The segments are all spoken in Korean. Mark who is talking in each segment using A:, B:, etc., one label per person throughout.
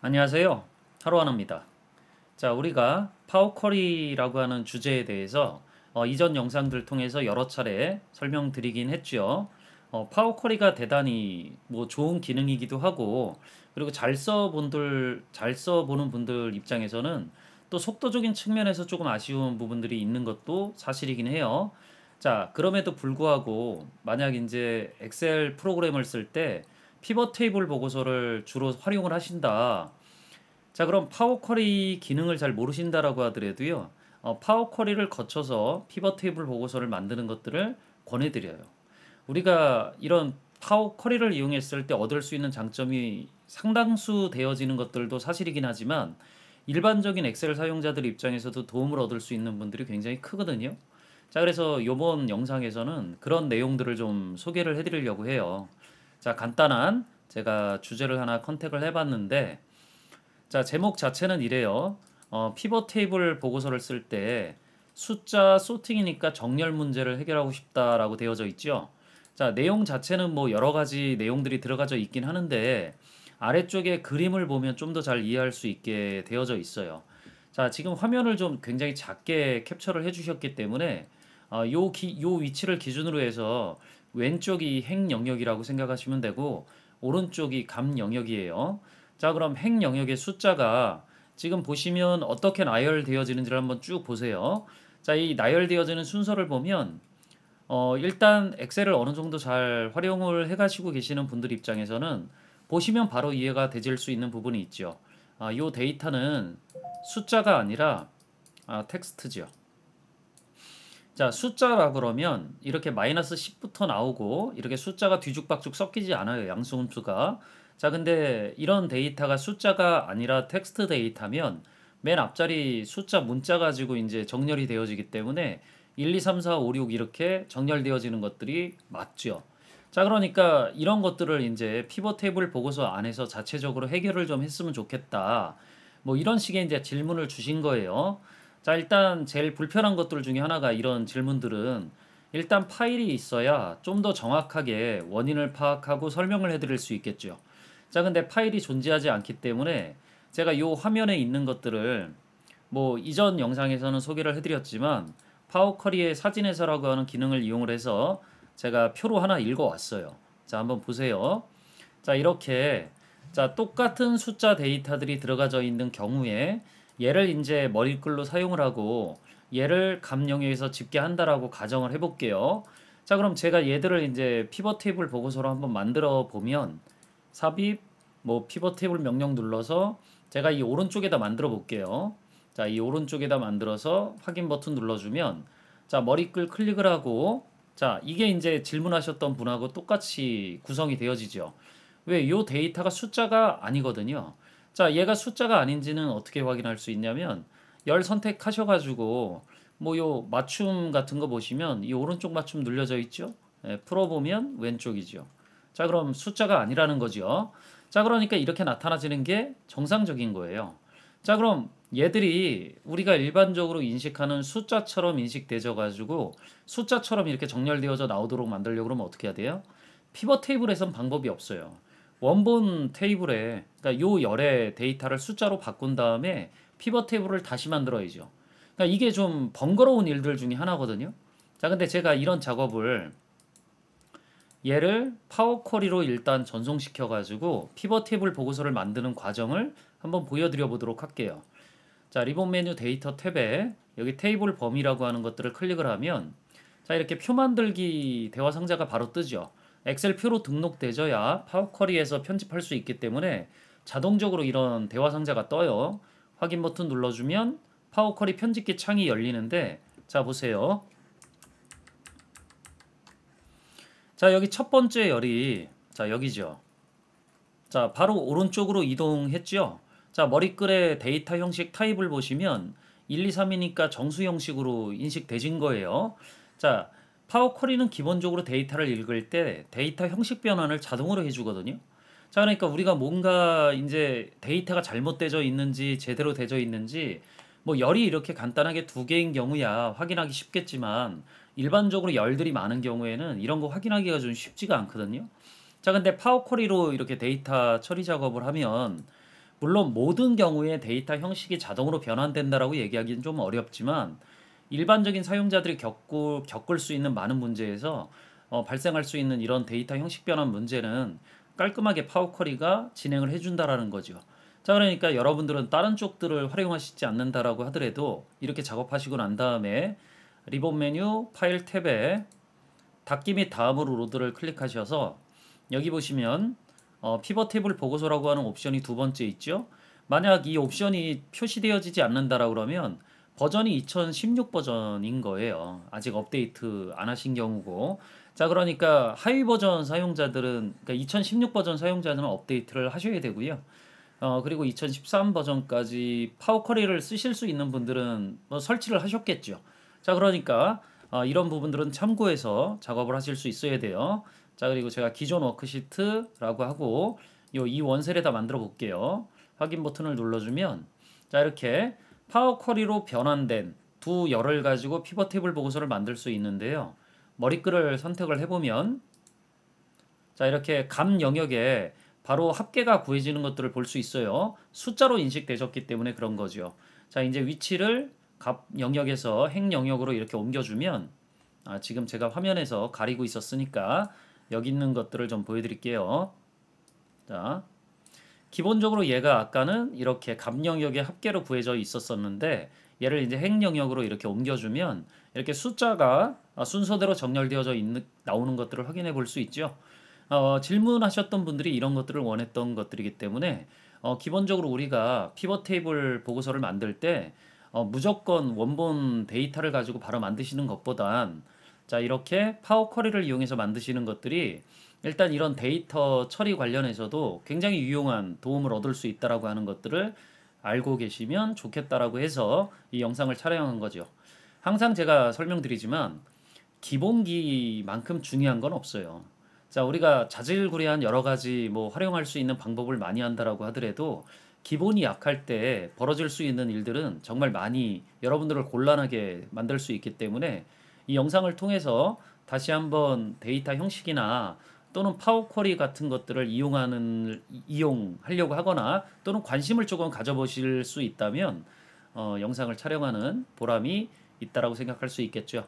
A: 안녕하세요. 하루하나입니다. 자, 우리가 파워쿼리라고 하는 주제에 대해서 이전 영상들 통해서 여러 차례 설명드리긴 했죠. 파워쿼리가 대단히 뭐 좋은 기능이기도 하고, 그리고 잘 써보는 분들 입장에서는 또 속도적인 측면에서 조금 아쉬운 부분들이 있는 것도 사실이긴 해요. 자, 그럼에도 불구하고 만약 이제 엑셀 프로그램을 쓸 때 피벗 테이블 보고서를 주로 활용을 하신다. 자, 그럼 파워 쿼리 기능을 잘 모르신다라고 하더라도요. 파워 쿼리를 거쳐서 피벗 테이블 보고서를 만드는 것들을 권해드려요. 우리가 이런 파워 쿼리를 이용했을 때 얻을 수 있는 장점이 상당수 되어지는 것들도 사실이긴 하지만 일반적인 엑셀 사용자들 입장에서도 도움을 얻을 수 있는 분들이 굉장히 크거든요. 자, 그래서 이번 영상에서는 그런 내용들을 좀 소개를 해드리려고 해요. 자, 간단한 제가 주제를 하나 컨택을 해봤는데, 자, 제목 자체는 이래요. 피벗 테이블 보고서를 쓸 때 숫자 소팅이니까 정렬 문제를 해결하고 싶다라고 되어져 있죠. 자, 내용 자체는 뭐 여러 가지 내용들이 들어가져 있긴 하는데 아래쪽에 그림을 보면 좀 더 잘 이해할 수 있게 되어져 있어요. 자, 지금 화면을 좀 굉장히 작게 캡처를 해주셨기 때문에 요 위치를 기준으로 해서 왼쪽이 행 영역이라고 생각하시면 되고 오른쪽이 감 영역이에요. 자, 그럼 행 영역의 숫자가 지금 보시면 어떻게 나열되어지는지를 한번 쭉 보세요. 자, 이 나열되어지는 순서를 보면 일단 엑셀을 어느 정도 잘 활용을 해가시고 계시는 분들 입장에서는 보시면 바로 이해가 되질 수 있는 부분이 있죠. 요 데이터는 숫자가 아니라 텍스트죠. 자, 숫자라 그러면 이렇게 마이너스 10부터 나오고 이렇게 숫자가 뒤죽박죽 섞이지 않아요. 양수음수가. 자, 근데 이런 데이터가 숫자가 아니라 텍스트 데이터면 맨 앞자리 숫자 문자 가지고 이제 정렬이 되어지기 때문에 1, 2, 3, 4, 5, 6 이렇게 정렬되어지는 것들이 맞죠. 자, 그러니까 이런 것들을 이제 피벗 테이블 보고서 안에서 자체적으로 해결을 좀 했으면 좋겠다. 뭐 이런 식의 이제 질문을 주신 거예요. 자, 일단 제일 불편한 것들 중에 하나가 이런 질문들은 일단 파일이 있어야 좀 더 정확하게 원인을 파악하고 설명을 해드릴 수 있겠죠. 자, 근데 파일이 존재하지 않기 때문에 제가 이 화면에 있는 것들을 뭐 이전 영상에서는 소개를 해드렸지만 파워쿼리의 사진 해설하고 하는 기능을 이용을 해서 제가 표로 하나 읽어왔어요. 자, 한번 보세요. 자, 이렇게 자, 똑같은 숫자 데이터들이 들어가져 있는 경우에 얘를 이제 머리글로 사용을 하고 얘를 감 영역에서 집계한다라고 가정을 해볼게요. 자, 그럼 제가 얘들을 이제 피벗 테이블 보고서로 한번 만들어 보면 삽입 뭐 피벗 테이블 명령 눌러서 제가 이 오른쪽에다 만들어 볼게요. 자, 이 오른쪽에다 만들어서 확인 버튼 눌러주면 자, 머리글 클릭을 하고 자, 이게 이제 질문하셨던 분하고 똑같이 구성이 되어지죠. 왜? 이 데이터가 숫자가 아니거든요. 자, 얘가 숫자가 아닌지는 어떻게 확인할 수 있냐면 열 선택하셔가지고 뭐 요 맞춤 같은 거 보시면 이 오른쪽 맞춤 눌려져 있죠. 풀어보면 왼쪽이죠. 자, 그럼 숫자가 아니라는 거죠. 자, 그러니까 이렇게 나타나지는 게 정상적인 거예요. 자, 그럼 얘들이 우리가 일반적으로 인식하는 숫자처럼 인식되져 가지고 숫자처럼 이렇게 정렬되어져 나오도록 만들려고 그러면 어떻게 해야 돼요? 피벗 테이블에선 방법이 없어요. 원본 테이블에 그러니까 요 열의 데이터를 숫자로 바꾼 다음에 피벗 테이블을 다시 만들어야죠. 그러니까 이게 좀 번거로운 일들 중에 하나거든요. 자, 근데 제가 이런 작업을 얘를 파워쿼리로 일단 전송시켜 가지고 피벗 테이블 보고서를 만드는 과정을 한번 보여드려 보도록 할게요. 자, 리본 메뉴 데이터 탭에 여기 테이블 범위라고 하는 것들을 클릭을 하면 자, 이렇게 표 만들기 대화 상자가 바로 뜨죠. 엑셀 표로 등록되져야 파워쿼리에서 편집할 수 있기 때문에 자동적으로 이런 대화 상자가 떠요. 확인 버튼 눌러주면 파워쿼리 편집기 창이 열리는데 자, 보세요. 자, 여기 첫 번째 열이 자, 여기죠. 자, 바로 오른쪽으로 이동했죠. 자, 머리글의 데이터 형식 타입을 보시면 1, 2, 3이니까 정수 형식으로 인식되진 거예요. 자, 파워쿼리는 기본적으로 데이터를 읽을 때 데이터 형식 변환을 자동으로 해주거든요. 자, 그러니까 우리가 뭔가 이제 데이터가 잘못되어 있는지 제대로 되어 있는지 뭐 열이 이렇게 간단하게 두 개인 경우야 확인하기 쉽겠지만 일반적으로 열들이 많은 경우에는 이런 거 확인하기가 좀 쉽지가 않거든요. 자, 근데 파워쿼리로 이렇게 데이터 처리 작업을 하면 물론 모든 경우에 데이터 형식이 자동으로 변환된다라고 얘기하기는 좀 어렵지만 일반적인 사용자들이 겪을 수 있는 많은 문제에서 발생할 수 있는 이런 데이터 형식 변환 문제는 깔끔하게 파워 쿼리가 진행을 해준다라는 거죠. 자, 그러니까 여러분들은 다른 쪽들을 활용하시지 않는다라고 하더라도 이렇게 작업하시고 난 다음에 리본 메뉴 파일 탭에 닫기 및 다음으로 로드를 클릭하셔서 여기 보시면 피벗 테이블 보고서라고 하는 옵션이 두 번째 있죠. 만약 이 옵션이 표시되어지지 않는다라 그러면 버전이 2016 버전인 거예요. 아직 업데이트 안 하신 경우고. 자, 그러니까 하위 버전 사용자들은, 그러니까 2016 버전 사용자는 업데이트를 하셔야 되고요. 그리고 2013 버전까지 파워 쿼리를 쓰실 수 있는 분들은 뭐 설치를 하셨겠죠. 자, 그러니까 이런 부분들은 참고해서 작업을 하실 수 있어야 돼요. 자, 그리고 제가 기존 워크시트라고 하고 이 원셀에다 만들어 볼게요. 확인 버튼을 눌러주면 자, 이렇게 파워 쿼리로 변환된 두 열을 가지고 피벗 테이블 보고서를 만들 수 있는데요. 머리글을 선택을 해보면 자, 이렇게 감 영역에 바로 합계가 구해지는 것들을 볼 수 있어요. 숫자로 인식되셨기 때문에 그런 거죠. 자, 이제 위치를 값 영역에서 행 영역으로 이렇게 옮겨주면 지금 제가 화면에서 가리고 있었으니까 여기 있는 것들을 좀 보여드릴게요. 자, 기본적으로 얘가 아까는 이렇게 값 영역의 합계로 구해져 있었었는데 얘를 이제 행 영역으로 이렇게 옮겨주면 이렇게 숫자가 순서대로 정렬되어져 나오는 것들을 확인해 볼 수 있죠. 질문하셨던 분들이 이런 것들을 원했던 것들이기 때문에 기본적으로 우리가 피벗 테이블 보고서를 만들 때 무조건 원본 데이터를 가지고 바로 만드시는 것보단 자, 이렇게 파워 쿼리를 이용해서 만드시는 것들이 일단 이런 데이터 처리 관련해서도 굉장히 유용한 도움을 얻을 수 있다라고 하는 것들을 알고 계시면 좋겠다라고 해서 이 영상을 촬영한 거죠. 항상 제가 설명드리지만 기본기만큼 중요한 건 없어요. 자, 우리가 자질구레한 여러 가지 뭐 활용할 수 있는 방법을 많이 한다라고 하더라도 기본이 약할 때 벌어질 수 있는 일들은 정말 많이 여러분들을 곤란하게 만들 수 있기 때문에 이 영상을 통해서 다시 한번 데이터 형식이나 또는 파워 쿼리 같은 것들을 이용하려고 하거나 또는 관심을 조금 가져보실 수 있다면 영상을 촬영하는 보람이 있다라고 생각할 수 있겠죠.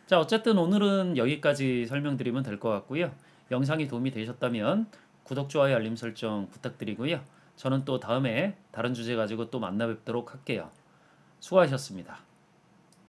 A: 자, 어쨌든 오늘은 여기까지 설명드리면 될 것 같고요. 영상이 도움이 되셨다면 구독, 좋아요, 알림 설정 부탁드리고요. 저는 또 다음에 다른 주제 가지고 또 만나 뵙도록 할게요. 수고하셨습니다.